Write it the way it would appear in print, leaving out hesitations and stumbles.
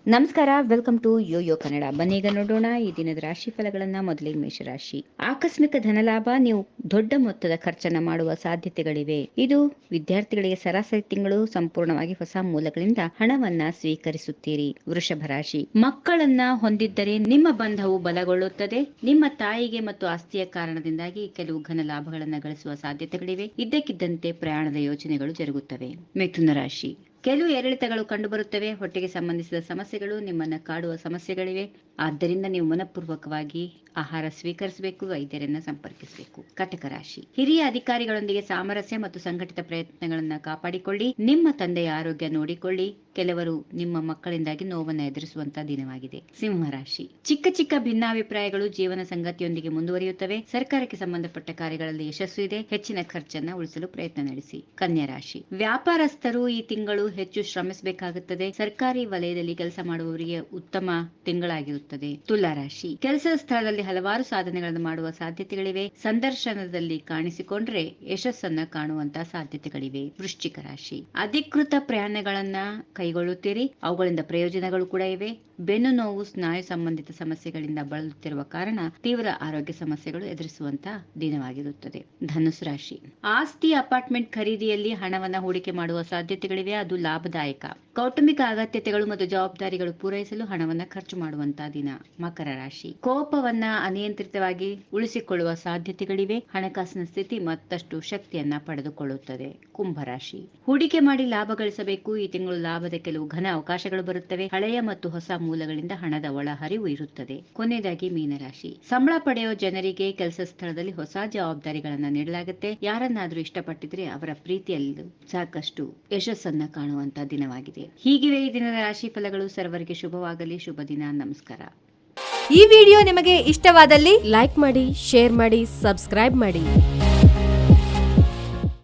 ನಮಸ್ಕಾರ, welcome to Yoyo Kannada. ಬನ್ನೀಗ ನೋಡೋಣ ಈ ದಿನದ ರಾಶಿ ಫಲಗಳನ್ನ. ಮೊದಲಿಗೆ ಮೇಷರಾಶಿ. ಆಕಸ್ಮಿಕ ಧನಲಾಭ, ನೀವು ದೊಡ್ಡ ಮೊತ್ತದ ಖರ್ಚನ್ನ ಮಾಡುವ ಸಾಧ್ಯತೆಗಳಿವೆ. ಇದು ವಿದ್ಯಾರ್ಥಿಗಳಿಗೆ ಸರಾಸರಿ ತಿಂಗಳು ಸಂಪೂರ್ಣವಾಗಿ ಹೊಸ ಮೂಲಗಳಿಂದ ಹಣವನ್ನ ಸ್ವೀಕರಿಸುತ್ತೀರಿ. ವೃಷಭ ರಾಶಿ. ಮಕ್ಕಳನ್ನ ಹೊಂದಿದ್ದರೆ ನಿಮ್ಮ ಬಂಧವು ಬಲಗೊಳ್ಳುತ್ತದೆ. ನಿಮ್ಮ ತಾಯಿಗೆ ಮತ್ತು ಆಸ್ತಿಯ ಕಾರಣದಿಂದಾಗಿ ಕೆಲವು ಘನ ಲಾಭಗಳನ್ನ ಗಳಿಸುವ ಸಾಧ್ಯತೆಗಳಿವೆ. ಇದ್ದಕ್ಕಿದ್ದಂತೆ ಪ್ರಯಾಣದ ಯೋಚನೆಗಳು ಜರುಗುತ್ತವೆ. ಮಿಥುನ ರಾಶಿ. ಕೆಲವು ಏರಿಳಿತಗಳು ಕಂಡುಬರುತ್ತವೆ. ಹೊಟ್ಟೆಗೆ ಸಂಬಂಧಿಸಿದ ಸಮಸ್ಯೆಗಳು ನಿಮ್ಮನ್ನ ಕಾಡುವ ಸಮಸ್ಯೆಗಳಿವೆ. ಆದ್ದರಿಂದ ನೀವು ಮನಪೂರ್ವಕವಾಗಿ ಆಹಾರ ಸ್ವೀಕರಿಸಬೇಕು, ವೈದ್ಯರನ್ನ ಸಂಪರ್ಕಿಸಬೇಕು. ಕಟಕ ರಾಶಿ. ಹಿರಿಯ ಅಧಿಕಾರಿಗಳೊಂದಿಗೆ ಸಾಮರಸ್ಯ ಮತ್ತು ಸಂಘಟಿತ ಪ್ರಯತ್ನಗಳನ್ನ ಕಾಪಾಡಿಕೊಳ್ಳಿ. ನಿಮ್ಮ ತಂದೆಯ ಆರೋಗ್ಯ ನೋಡಿಕೊಳ್ಳಿ. ಕೆಲವರು ನಿಮ್ಮ ಮಕ್ಕಳಿಂದಾಗಿ ನೋವನ್ನು ಎದುರಿಸುವಂತಹ ದಿನವಾಗಿದೆ. ಸಿಂಹ ರಾಶಿ. ಚಿಕ್ಕ ಚಿಕ್ಕ ಭಿನ್ನಾಭಿಪ್ರಾಯಗಳು ಜೀವನ ಸಂಗತಿಯೊಂದಿಗೆ ಮುಂದುವರಿಯುತ್ತವೆ. ಸರ್ಕಾರಕ್ಕೆ ಸಂಬಂಧಪಟ್ಟ ಕಾರ್ಯಗಳಲ್ಲಿ ಯಶಸ್ಸು ಇದೆ. ಹೆಚ್ಚಿನ ಖರ್ಚನ್ನ ಉಳಿಸಲು ಪ್ರಯತ್ನ ನಡೆಸಿ. ಕನ್ಯಾ ರಾಶಿ. ವ್ಯಾಪಾರಸ್ಥರು ಈ ತಿಂಗಳು ಹೆಚ್ಚು ಶ್ರಮಿಸಬೇಕಾಗುತ್ತದೆ. ಸರ್ಕಾರಿ ವಲಯದಲ್ಲಿ ಕೆಲಸ ಮಾಡುವವರಿಗೆ ಉತ್ತಮ ತಿಂಗಳಾಗಿರುತ್ತದೆ. ತುಲಾ ರಾಶಿ. ಕೆಲಸದ ಸ್ಥಳದಲ್ಲಿ ಹಲವಾರು ಸಾಧನೆಗಳನ್ನು ಮಾಡುವ ಸಾಧ್ಯತೆಗಳಿವೆ. ಸಂದರ್ಶನದಲ್ಲಿ ಕಾಣಿಸಿಕೊಂಡ್ರೆ ಯಶಸ್ಸನ್ನ ಕಾಣುವಂತಹ ಸಾಧ್ಯತೆಗಳಿವೆ. ವೃಶ್ಚಿಕ ರಾಶಿ. ಅಧಿಕೃತ ಪ್ರಯಾಣಗಳನ್ನ ಕೈಗೊಳ್ಳುತ್ತೀರಿ. ಅವುಗಳಿಂದ ಪ್ರಯೋಜನಗಳು ಕೂಡ ಇವೆ. ಬೆನ್ನು ನೋವು, ಸ್ನಾಯು ಸಂಬಂಧಿತ ಸಮಸ್ಯೆಗಳಿಂದ ಬಳಲುತ್ತಿರುವ ಕಾರಣ ತೀವ್ರ ಆರೋಗ್ಯ ಸಮಸ್ಯೆಗಳು ಎದುರಿಸುವಂತಹ ದಿನವಾಗಿರುತ್ತದೆ. ಧನುಸು ರಾಶಿ. ಆಸ್ತಿ, ಅಪಾರ್ಟ್ಮೆಂಟ್ ಖರೀದಿಯಲ್ಲಿ ಹಣವನ್ನ ಹೂಡಿಕೆ ಮಾಡುವ ಸಾಧ್ಯತೆಗಳಿವೆ. ಅದು ಲಾಭದಾಯಕ. ಕೌಟುಂಬಿಕ ಅಗತ್ಯತೆಗಳು ಮತ್ತು ಜವಾಬ್ದಾರಿಗಳು ಪೂರೈಸಲು ಹಣವನ್ನ ಖರ್ಚು ಮಾಡುವಂತಹ ದಿನ. ಮಕರ ರಾಶಿ. ಕೋಪವನ್ನ ಅನಿಯಂತ್ರಿತವಾಗಿ ಉಳಿಸಿಕೊಳ್ಳುವ ಸಾಧ್ಯತೆಗಳಿವೆ. ಹಣಕಾಸಿನ ಸ್ಥಿತಿ ಮತ್ತಷ್ಟು ಶಕ್ತಿಯನ್ನ ಪಡೆದುಕೊಳ್ಳುತ್ತದೆ. ಕುಂಭರಾಶಿ. ಹೂಡಿಕೆ ಮಾಡಿ ಲಾಭ ಗಳಿಸಬೇಕು. ಈ ತಿಂಗಳು ಲಾಭದ ಕೆಲವು ಘನ ಅವಕಾಶಗಳು ಬರುತ್ತವೆ. ಹಳೆಯ ಮತ್ತು ಹೊಸ ಮೂಲಗಳಿಂದ ಹಣದ ಒಳಹರಿವು ಇರುತ್ತದೆ. ಕೊನೆಯದಾಗಿ ಮೀನರಾಶಿ. ಸಂಬಳ ಪಡೆಯುವ ಜನರಿಗೆ ಕೆಲಸ ಸ್ಥಳದಲ್ಲಿ ಹೊಸ ಜವಾಬ್ದಾರಿಗಳನ್ನ ನೀಡಲಾಗುತ್ತೆ. ಯಾರನ್ನಾದ್ರೂ ಇಷ್ಟಪಟ್ಟಿದ್ರೆ ಅವರ ಪ್ರೀತಿಯಲ್ಲಿ ಸಾಕಷ್ಟು ಯಶಸ್ಸನ್ನ ಕಾಣುವಂತಹ ದಿನವಾಗಿದೆ. ಹೀಗಿವೆ ಈ ದಿನದ ರಾಶಿ ಫಲಗಳು. ಸರ್ವರಿಗೆ ಶುಭವಾಗಲಿ. ಶುಭ ದಿನ. ನಮಸ್ಕಾರ. ಈ ವಿಡಿಯೋ ನಿಮಗೆ ಇಷ್ಟವಾದಲ್ಲಿ ಲೈಕ್ ಮಾಡಿ, ಶೇರ್ ಮಾಡಿ, ಸಬ್ಸ್ಕ್ರೈಬ್ ಮಾಡಿ.